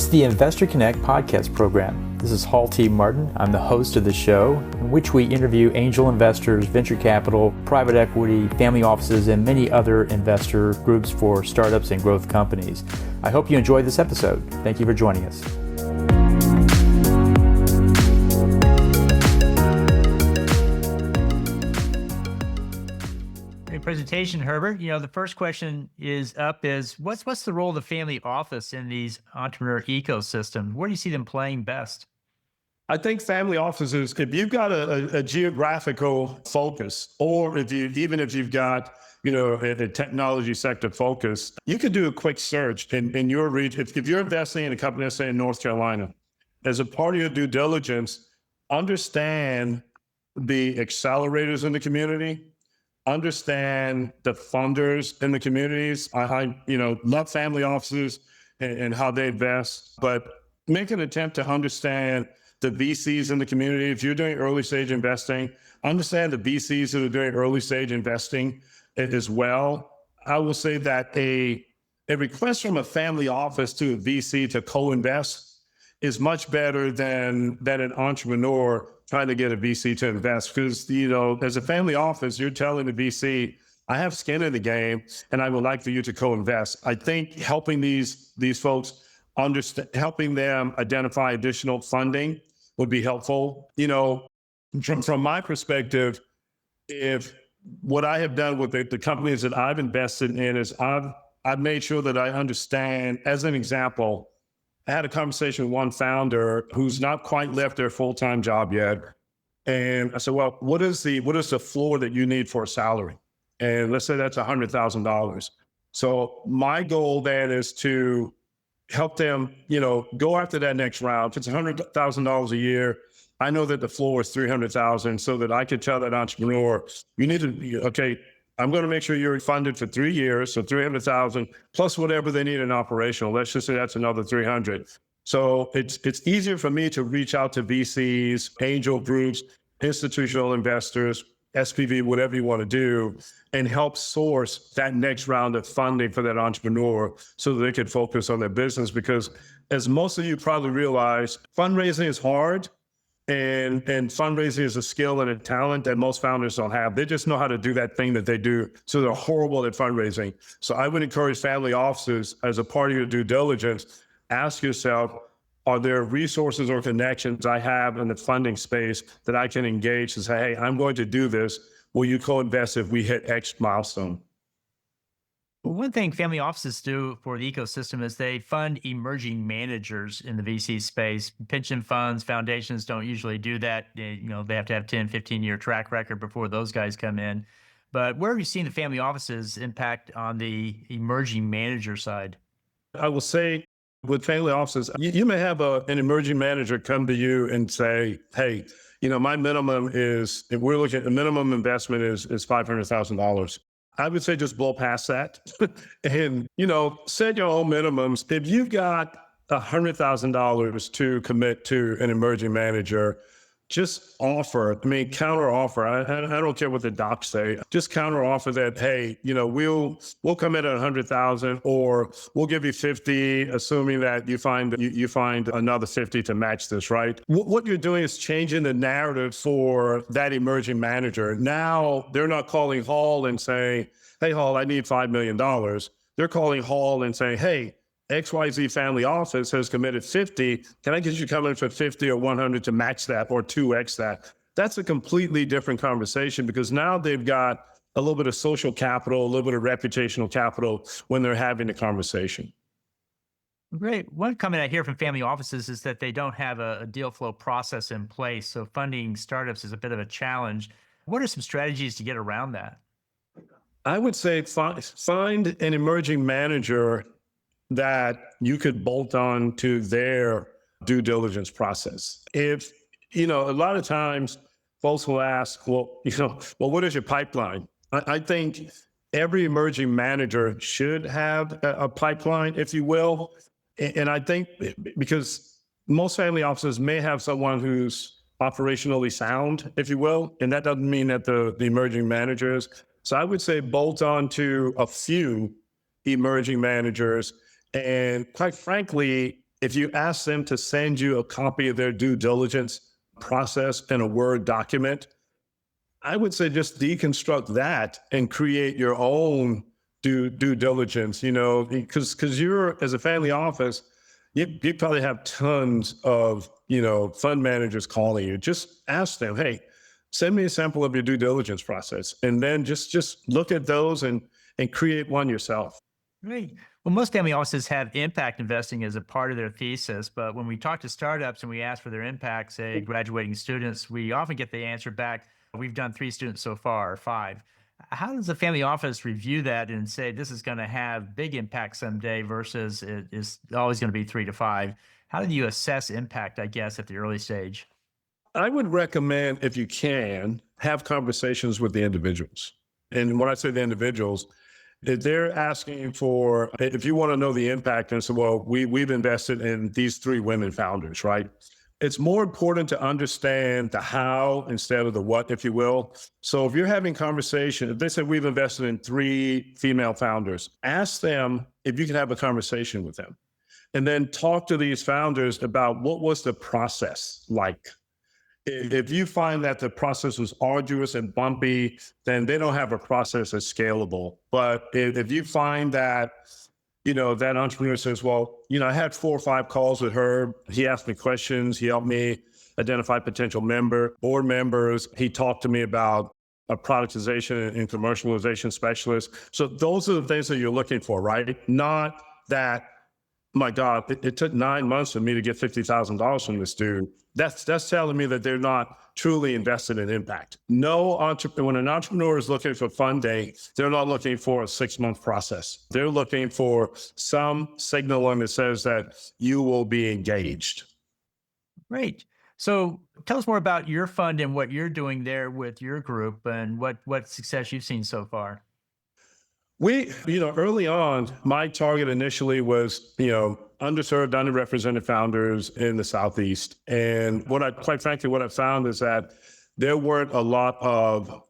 is the Investor Connect podcast program. This is Hall T. Martin. I'm the host of the show, in which we interview angel investors, venture capital, private equity, family offices, and many other investor groups for startups and growth companies. I hope you enjoyed this episode. Thank you for joining us. Presentation, Herbert. The first question is what's the role of the family office in these entrepreneur ecosystems? Where do you see them playing best? I think family offices, if you've got a geographical focus, or if you've got a technology sector focus, you could do a quick search in your region. If you're investing in a company, let's say in North Carolina, as a part of your due diligence, understand the accelerators in the community. Understand the funders in the communities. I love family offices and how they invest, but make an attempt to understand the VCs in the community. If you're doing early stage investing, understand the VCs that are doing early stage investing as well. I will say that a request from a family office to a VC to co-invest is much better than an entrepreneur trying to get a VC to invest, because, as a family office, you're telling the VC, I have skin in the game and I would like for you to co-invest. I think helping these folks understand, helping them identify additional funding would be helpful. From my perspective, if what I have done with the companies that I've invested in is I've made sure that I understand, as an example, I had a conversation with one founder who's not quite left their full-time job yet. And I said, well, what is the floor that you need for a salary? And let's say that's $100,000. So my goal then is to help them, go after that next round. If it's $100,000 a year, I know that the floor is $300,000, so that I could tell that entrepreneur, you need to, okay, I'm going to make sure you're funded for 3 years, so $300,000 plus whatever they need in operational. Let's just say that's another $300,000. So it's easier for me to reach out to VCs, angel groups, institutional investors, SPV, whatever you want to do, and help source that next round of funding for that entrepreneur so that they can focus on their business. Because as most of you probably realize, fundraising is hard. And fundraising is a skill and a talent that most founders don't have. They just know how to do that thing that they do. So they're horrible at fundraising. So I would encourage family offices, as a part of your due diligence, ask yourself, are there resources or connections I have in the funding space that I can engage to say, hey, I'm going to do this. Will you co-invest if we hit X milestone? One thing family offices do for the ecosystem is they fund emerging managers in the VC space. Pension funds, foundations don't usually do that. They have to have 10, 15-year track record before those guys come in. But where have you seen the family offices impact on the emerging manager side? I will say with family offices, you may have an emerging manager come to you and say, hey, my minimum is, if we're looking at the minimum investment is $500,000. I would say just blow past that and, set your own minimums. If you've got $100,000 to commit to an emerging manager, just counter offer. I don't care what the docs say. Just counter offer that, hey, we'll commit at 100,000, or we'll give you 50, assuming that you find another 50 to match this, right? What you're doing is changing the narrative for that emerging manager. Now they're not calling Hall and saying, hey, Hall, I need $5 million. They're calling Hall and saying, hey, XYZ family office has committed 50. Can I get you coming for 50 or 100 to match that or 2X that? That's a completely different conversation, because now they've got a little bit of social capital, a little bit of reputational capital when they're having the conversation. Great. One comment I hear from family offices is that they don't have a deal flow process in place. So funding startups is a bit of a challenge. What are some strategies to get around that? I would say find an emerging manager that you could bolt on to their due diligence process. If, a lot of times folks will ask, well, what is your pipeline? I think every emerging manager should have a pipeline, if you will. And I think because most family offices may have someone who's operationally sound, if you will, and that doesn't mean that the emerging managers. So I would say bolt on to a few emerging managers. And quite frankly, If you ask them to send you a copy of their due diligence process in a Word document, I would say just deconstruct that and create your own due diligence, because you're, as a family office, you probably have tons of, fund managers calling you. Just ask them, hey, send me a sample of your due diligence process. And then just look at those and create one yourself. Right. Well, most family offices have impact investing as a part of their thesis, but when we talk to startups and we ask for their impact, say graduating students, we often get the answer back, we've done 3 students so far, or 5. How does the family office review that and say this is going to have big impact someday versus it is always going to be 3 to 5? How do you assess impact, I guess, at the early stage? I would recommend, if you can, have conversations with the individuals. And when I say the individuals, if they're asking for, if you want to know the impact, and say, well, we've invested in these 3 women founders, right? It's more important to understand the how instead of the what, if you will. So if you're having conversation, if they say we've invested in 3 female founders, ask them if you can have a conversation with them. And then talk to these founders about what was the process like. If you find that the process was arduous and bumpy, then they don't have a process that's scalable. But if you find that, that entrepreneur says, well, I had 4 or 5 calls with Herb. He asked me questions. He helped me identify potential board members. He talked to me about a productization and commercialization specialist. So those are the things that you're looking for, right? Not that, my God, it took 9 months for me to get $50,000 from this dude. That's telling me that they're not truly invested in impact. No entrepreneur, when an entrepreneur is looking for funding, they're not looking for a 6-month process. They're looking for some signaling that says that you will be engaged. Great. So tell us more about your fund and what you're doing there with your group and what success you've seen so far. Early on, my target initially was, underserved, underrepresented founders in the Southeast. And quite frankly, what I found is that there weren't a lot of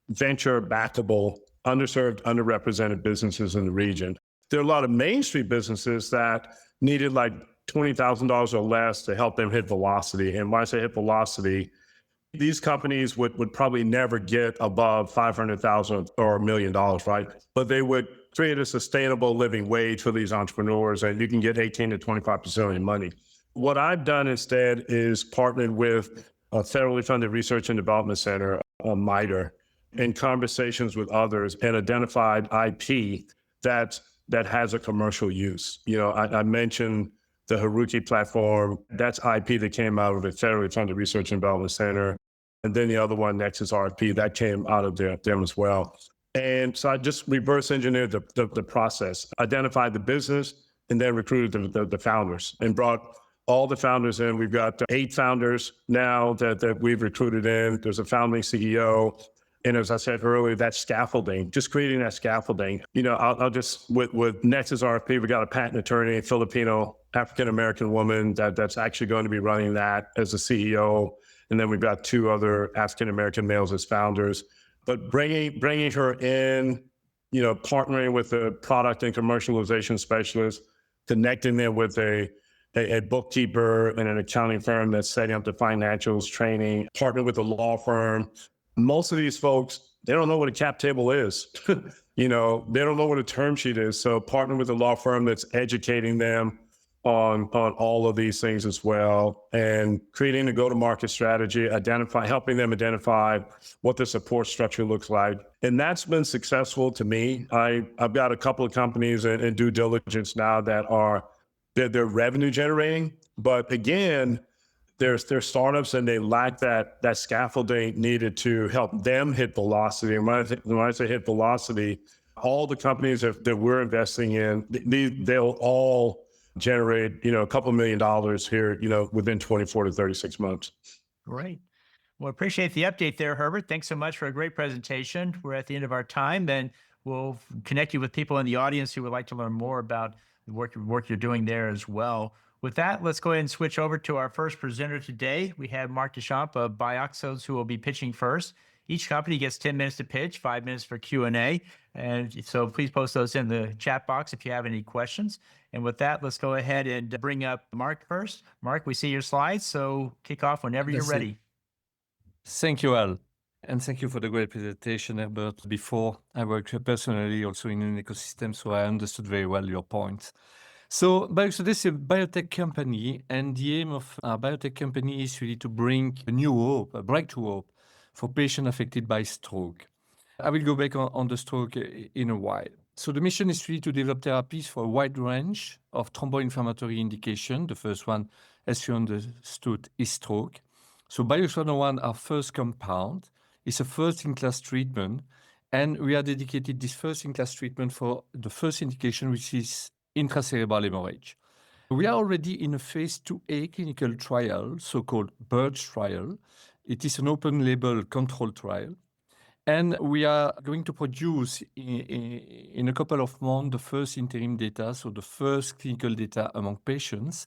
venture backable, underserved, underrepresented businesses in the region. There are a lot of Main Street businesses that needed like $20,000 or less to help them hit velocity. And when I say hit velocity, these companies would probably never get above 500,000 or $1 million, right? But they would create a sustainable living wage for these entrepreneurs, and you can get 18 to 25% of your money. What I've done instead is partnered with a federally funded research and development center, a MITRE, in conversations with others and identified IP that has a commercial use. I mentioned the Haruki platform. That's IP that came out of the federally funded research and development center. And then the other one, Nexus RFP, that came out of them as well. And so I just reverse engineered the process, identified the business, and then recruited the founders and brought all the founders in. We've got 8 founders now that we've recruited in. There's a founding CEO. And as I said earlier, that scaffolding, just creating that scaffolding. I'll just, with Nexus RFP, we got a patent attorney, a Filipino African-American woman that's actually going to be running that as the CEO. And then we've got 2 other African-American males as founders. But bringing her in, partnering with a product and commercialization specialist, connecting them with a bookkeeper and an accounting firm that's setting up the financials, training, partner with a law firm. Most of these folks, they don't know what a cap table is. They don't know what a term sheet is. So partner with a law firm that's educating them on all of these things as well, and creating a go-to-market strategy, helping them identify what the support structure looks like. And that's been successful to me. I've got a couple of companies in due diligence now that they're revenue generating, but again, they're startups and they lack that scaffolding needed to help them hit velocity. And when I say hit velocity, all the companies that we're investing in, they'll all generate, a couple $1 million here, within 24 to 36 months. Great. Well, appreciate the update there, Herbert. Thanks so much for a great presentation. We're at the end of our time, and we'll connect you with people in the audience who would like to learn more about the work you're doing there as well. With that, let's go ahead and switch over to our first presenter today. We have Mark Deschamps of Bioxos, who will be pitching first. Each company gets 10 minutes to pitch, 5 minutes for Q&A. And so please post those in the chat box if you have any questions. And with that, let's go ahead and bring up Mark first. Mark, we see your slides, so kick off whenever you're That's it. ready. Thank you, Al. And thank you for the great presentation, Herbert. Before, I worked personally also in an ecosystem, so I understood very well your points. So Bioxodus is a biotech company, and the aim of our biotech company is really to bring a new hope, a breakthrough hope for patients affected by stroke. I will go back on the stroke in a while. So the mission is really to develop therapies for a wide range of thromboinflammatory indication. The first one, as you understood, is stroke. So BIOX-101, our first compound, is a first-in-class treatment, and we are dedicated this first-in-class treatment for the first indication, which is intracerebral hemorrhage. We are already in a phase 2A clinical trial, so-called BIRCH trial. It is an open-label control trial. And we are going to produce in a couple of months the first interim data, so the first clinical data among patients.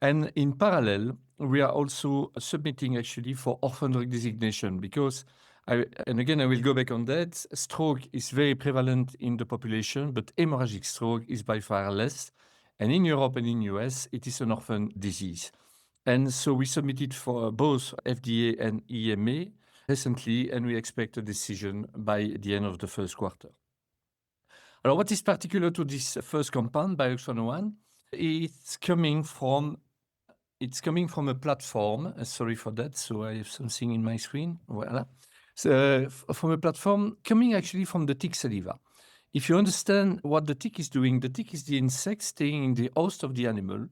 And in parallel, we are also submitting actually for orphan drug designation because, and again, I will go back on that, stroke is very prevalent in the population, but hemorrhagic stroke is by far less. And in Europe and in US, it is an orphan disease. And so we submitted for both FDA and EMA recently, and we expect a decision by the end of the first quarter. Alors, what is particular to this first compound, BIOX-101? It's coming from a platform. Sorry for that. So I have something in my screen. Voila. So, from a platform coming actually from the tick saliva. If you understand what the tick is doing, the tick is the insect staying in the host of the animal.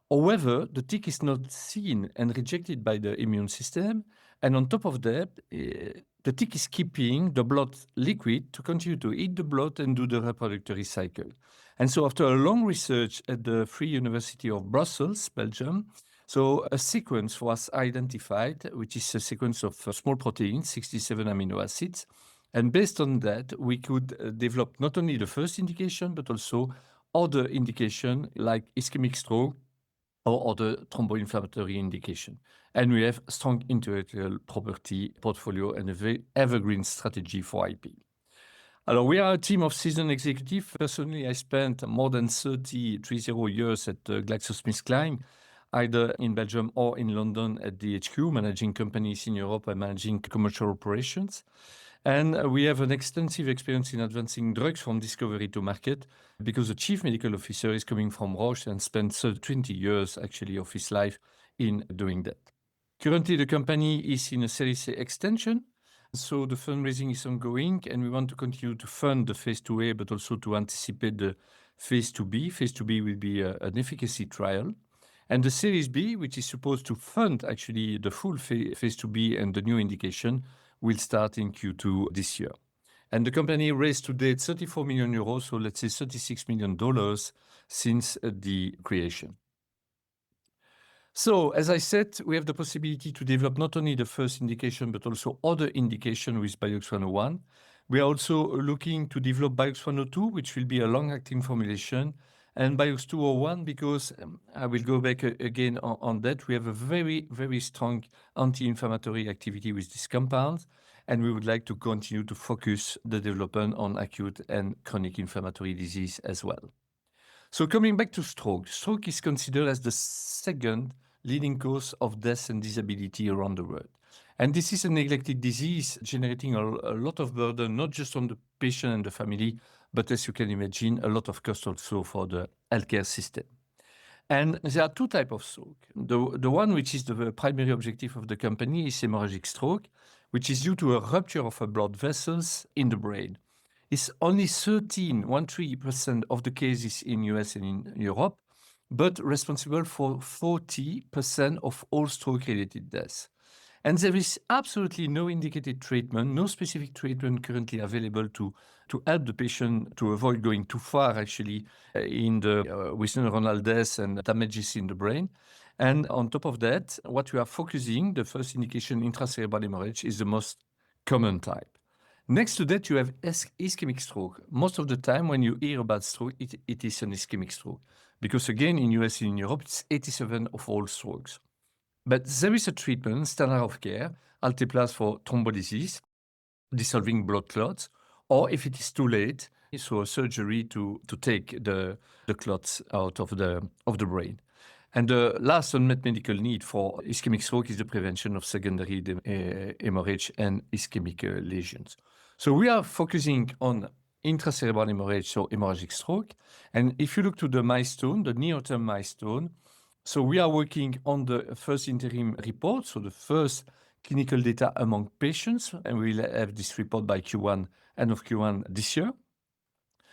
However, the tick is not seen and rejected by the immune system. And on top of that, the tick is keeping the blood liquid to continue to eat the blood and do the reproductory cycle. And so after a long research at the Free University of Brussels, Belgium, so a sequence was identified, which is a sequence of small proteins, 67 amino acids. And based on that, we could develop not only the first indication, but also other indication like ischemic stroke, or other thromboinflammatory indication. And we have strong intellectual property portfolio and a very evergreen strategy for IP. Alors, we are a team of seasoned executives. Personally, I spent more than 30 years at GlaxoSmithKline, either in Belgium or in London at the HQ, managing companies in Europe and managing commercial operations. And we have an extensive experience in advancing drugs from discovery to market because the chief medical officer is coming from Roche and spent 20 years actually of his life in doing that. Currently, the company is in a Series A extension. So the fundraising is ongoing and we want to continue to fund the phase 2A, but also to anticipate the phase 2B. Phase 2B will be an efficacy trial. And the Series B, which is supposed to fund actually the full phase 2B and the new indication, will start in Q2 this year. And the company raised to date 34 million euros, so let's say $36 million since the creation. So, as I said, we have the possibility to develop not only the first indication, but also other indication with BIOX-101. We are also looking to develop BIOX-102, which will be a long-acting formulation, and BIOX-201, because I will go back again on that. We have a very, very strong anti-inflammatory activity with this compound, and we would like to continue to focus the development on acute and chronic inflammatory disease as well. So coming back to stroke, stroke is considered as the second leading cause of death and disability around the world. And this is a neglected disease generating a lot of burden, not just on the patient and the family, but as you can imagine, a lot of cost also for the healthcare system. And there are two types of stroke. The one which is the primary objective of the company is hemorrhagic stroke, which is due to a rupture of a blood vessels in the brain. It's only 13% of the cases in US and in Europe, but responsible for 40% of all stroke-related deaths. And there is absolutely no indicated treatment, no specific treatment currently available to help the patient to avoid going too far actually with neuronal death and damages in the brain. And on top of that, what we are focusing, the first indication, intracerebral hemorrhage, is the most common type. Next to that, you have ischemic stroke. Most of the time when you hear about stroke, it is an ischemic stroke. Because again, in US and in Europe, it's 87% of all strokes. But there is a treatment, standard of care, alteplase for thrombolysis, dissolving blood clots, or if it is too late, so a surgery to take the clots out of the brain. And the last unmet medical need for ischemic stroke is the prevention of secondary hemorrhage and ischemic lesions. So we are focusing on intracerebral hemorrhage, so hemorrhagic stroke. And if you look to the milestone, the near-term milestone, so we are working on the first interim report, so the first clinical data among patients, and we'll have this report by Q1, end of Q1 this year.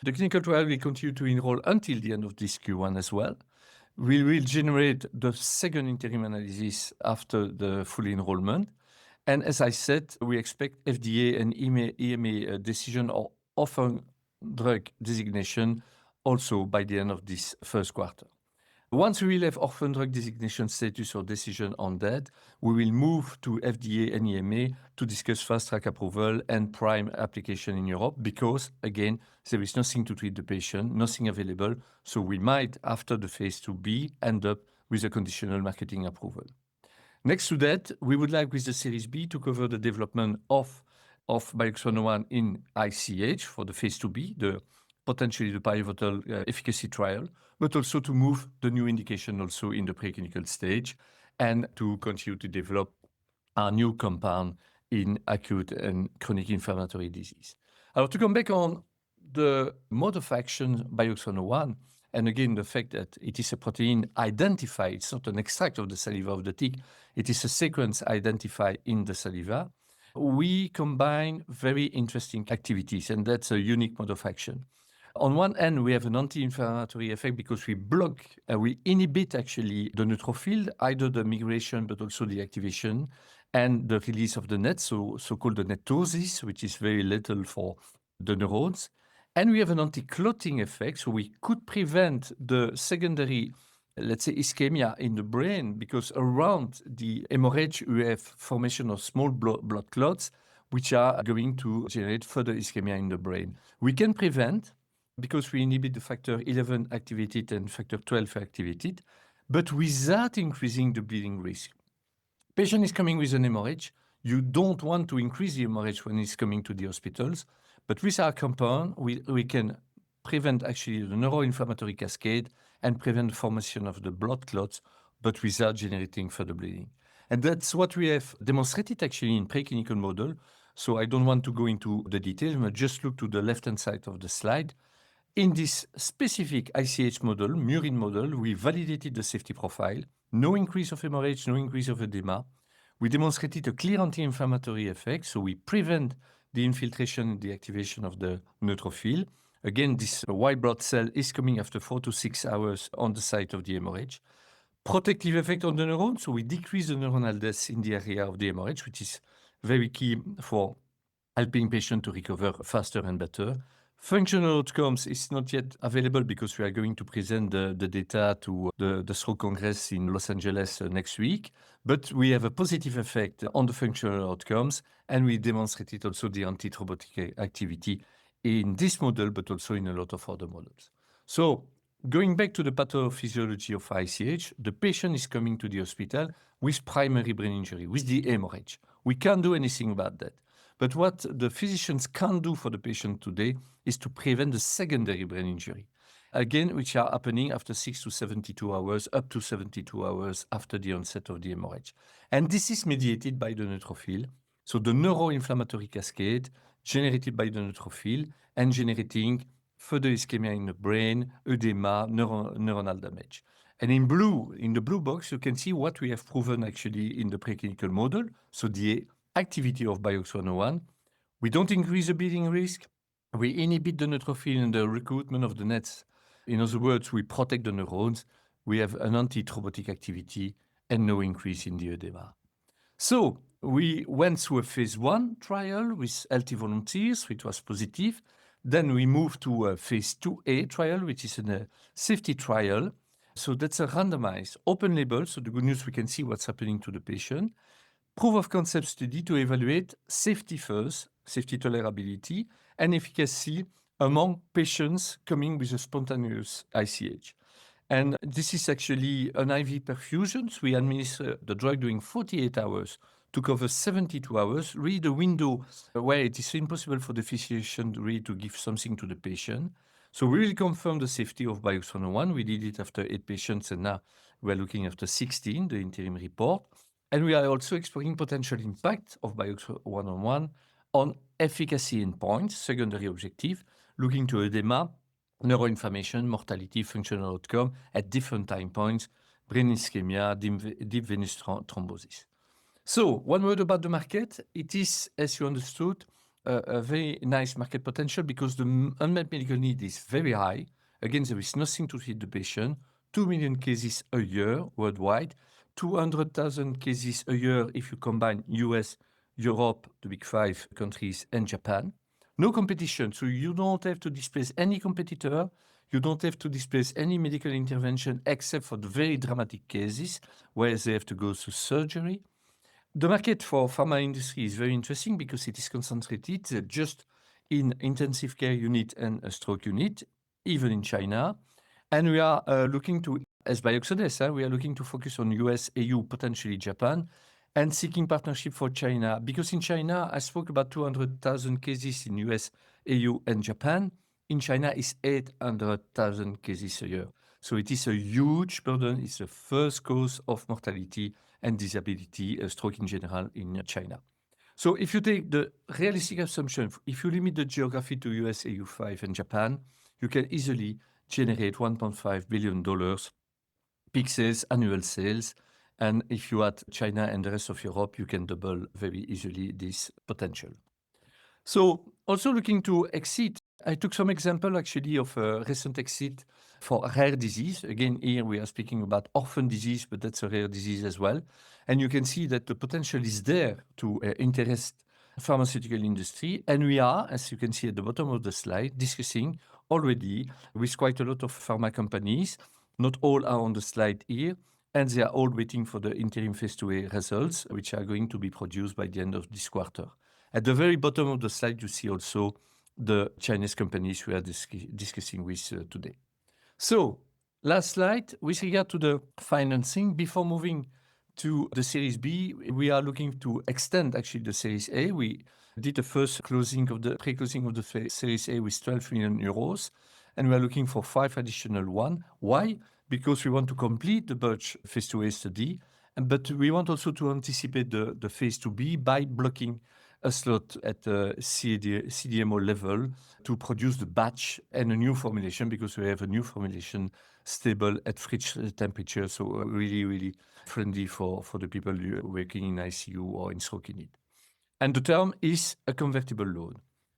The clinical trial will continue to enroll until the end of this Q1 as well. We will generate the second interim analysis after the full enrollment. And as I said, we expect FDA and EMA decision or orphan drug designation also by the end of this first quarter. Once we will have orphan drug designation status or decision on that, we will move to FDA and EMA to discuss fast track approval and prime application in Europe because, again, there is nothing to treat the patient, nothing available. So we might, after the phase 2B, end up with a conditional marketing approval. Next to that, we would like with the Series B to cover the development of BIOX-101 in ICH for the phase 2B, potentially the pivotal efficacy trial, but also to move the new indication also in the preclinical stage and to continue to develop our new compound in acute and chronic inflammatory disease. To come back on the mode of action BIOX-101, and again, the fact that it is a protein identified, it's not an extract of the saliva of the tick, it is a sequence identified in the saliva. We combine very interesting activities, and that's a unique mode of action. On one end, we have an anti-inflammatory effect because we inhibit actually the neutrophil, either the migration, but also the activation and the release of the net, so-called the netosis, which is very lethal for the neurons. And we have an anti-clotting effect, so we could prevent the secondary, let's say, ischemia in the brain, because around the hemorrhage, we have formation of small blood clots, which are going to generate further ischemia in the brain. We can prevent, because we inhibit the factor 11 activated and factor 12 activated, but without increasing the bleeding risk. Patient is coming with an hemorrhage. You don't want to increase the hemorrhage when he's coming to the hospitals, but with our compound, we can prevent actually the neuroinflammatory cascade and prevent the formation of the blood clots, but without generating further bleeding. And that's what we have demonstrated actually in preclinical model. So I don't want to go into the details, but just look to the left-hand side of the slide. In this specific ICH model, murine model, we validated the safety profile, no increase of hemorrhage, no increase of edema. We demonstrated a clear anti-inflammatory effect, so we prevent the infiltration and the activation of the neutrophil. Again, this white blood cell is coming after 4 to 6 hours on the site of the hemorrhage. Protective effect on the neuron, so we decrease the neuronal death in the area of the hemorrhage, which is very key for helping patients to recover faster and better. Functional outcomes is not yet available because we are going to present the data to the Stroke Congress in Los Angeles next week. But we have a positive effect on the functional outcomes, and we demonstrated also the antithrombotic activity in this model, but also in a lot of other models. So going back to the pathophysiology of ICH, the patient is coming to the hospital with primary brain injury, with the hemorrhage. We can't do anything about that. But what the physicians can do for the patient today is to prevent the secondary brain injury, again, which are happening after 6 to 72 hours, up to 72 hours after the onset of the hemorrhage. And this is mediated by the neutrophil. So the neuroinflammatory cascade generated by the neutrophil and generating further ischemia in the brain, edema, neuronal damage. And in the blue box, you can see what we have proven actually in the preclinical model. So the activity of BIOX-101, we don't increase the bleeding risk, we inhibit the neutrophil and the recruitment of the nets. In other words, we protect the neurons, we have an antithrombotic activity and no increase in the edema. So we went through a phase 1 trial with healthy volunteers, which was positive. Then we moved to a phase 2A trial, which is a safety trial. So that's a randomized open label. So the good news, we can see what's happening to the patient. Proof of concept study to evaluate safety first, safety tolerability, and efficacy among patients coming with a spontaneous ICH. And this is actually an IV perfusion. So we administer the drug during 48 hours to cover 72 hours, really the window where it is impossible for the physician really to give something to the patient. So we really confirm the safety of Biox 101. We did it after 8 patients, and now we're looking after 16, the interim report. And we are also exploring potential impact of Biox 101 on efficacy endpoints, secondary objective, looking to edema, neuroinflammation, mortality, functional outcome at different time points, brain ischemia, deep venous thrombosis. So one word about the market. It is, as you understood, a very nice market potential because the unmet medical need is very high. Again, there is nothing to treat the patient. 2 million cases a year worldwide, 200,000 cases a year if you combine US, Europe, the big 5 countries, and Japan. No competition, so you don't have to displace any competitor. You don't have to displace any medical intervention except for the very dramatic cases where they have to go through surgery. The market for pharma industry is very interesting because it is concentrated just in intensive care unit and a stroke unit, even in China. And we are looking to, as Bioxodes, we are looking to focus on US, EU, potentially Japan, and seeking partnership for China. Because in China, I spoke about 200,000 cases in US, EU, and Japan. In China, it's 800,000 cases a year. So it is a huge burden. It's the first cause of mortality and disability, stroke in general, in China. So if you take the realistic assumption, if you limit the geography to US, EU5, and Japan, you can easily generate $1.5 billion peak sales, annual sales. And if you add China and the rest of Europe, you can double very easily this potential. So also looking to exit, I took some example actually of a recent exit for rare disease. Again, here we are speaking about orphan disease, but that's a rare disease as well. And you can see that the potential is there to interest pharmaceutical industry. And we are, as you can see at the bottom of the slide, discussing already with quite a lot of pharma companies. Not all are on the slide here, and they are all waiting for the interim phase 2A results, which are going to be produced by the end of this quarter. At the very bottom of the slide, you see also the Chinese companies we are discussing with today. So, last slide, with regard to the financing, before moving to the Series B, we are looking to extend actually the Series A. We did the first pre-closing of the Series A with 12 million euros, and we are looking for 5 additional one. Why? Because we want to complete the Birch phase 2A study, but we want also to anticipate the phase 2B by blocking a slot at the CDMO level to produce the batch and a new formulation, because we have a new formulation stable at fridge temperature, so really, really friendly for the people working in ICU or in stroke unit. And the term is a convertible loan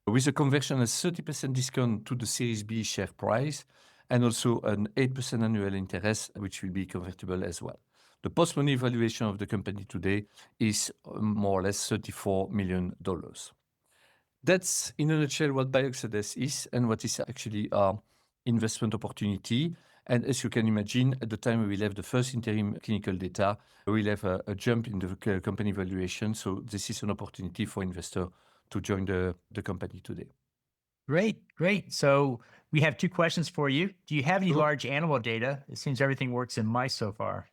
with a conversion at 30% discount to the Series B share price, and also an 8% annual interest, which will be convertible as well. The post-money valuation of the company today is more or less $34 million. That's, in a nutshell, what Bioxodes is and what is actually our investment opportunity. And as you can imagine, at the time we will have the first interim clinical data, we will have a jump in the company valuation. So this is an opportunity for investors to join the company today. Great, great. So we have 2 questions for you. Do you have any large animal data? It seems everything works in mice so far.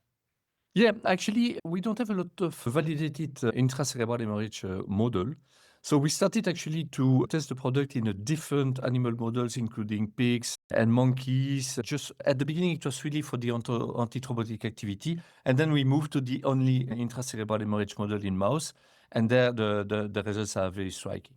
Yeah, actually, we don't have a lot of validated intracerebral hemorrhage model. So we started actually to test the product in a different animal models, including pigs and monkeys. Just at the beginning, it was really for the antithrombotic activity. And then we moved to the only intracerebral hemorrhage model in mouse. And there, the results are very striking.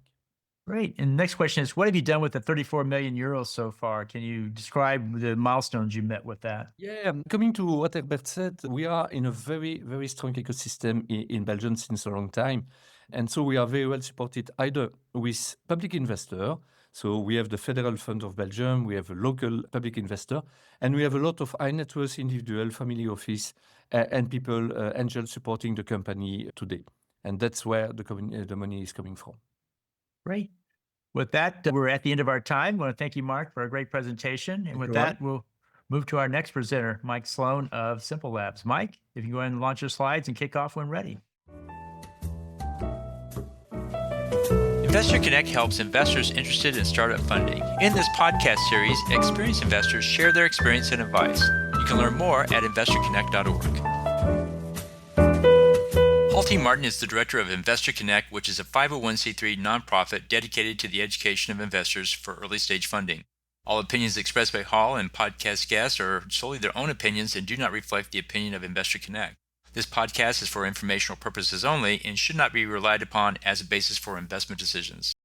Great. And the next question is, what have you done with the 34 million euros so far? Can you describe the milestones you met with that? Yeah, coming to what Herbert said, we are in a very, very strong ecosystem in Belgium since a long time. And so we are very well supported either with public investor. So we have the Federal Fund of Belgium, we have a local public investor, and we have a lot of high net worth individual, family office, and people, angels supporting the company today. And that's where the money is coming from. Great. With that, we're at the end of our time. I want to thank you, Mark, for a great presentation. And with that, we'll move to our next presenter, Mike Sloan of Simple Labs. Mike, if you go ahead and launch your slides and kick off when ready. Investor Connect helps investors interested in startup funding. In this podcast series, experienced investors share their experience and advice. You can learn more at investorconnect.org. T. Martin is the director of Investor Connect, which is a 501c3 nonprofit dedicated to the education of investors for early stage funding. All opinions expressed by Hall and podcast guests are solely their own opinions and do not reflect the opinion of Investor Connect. This podcast is for informational purposes only and should not be relied upon as a basis for investment decisions.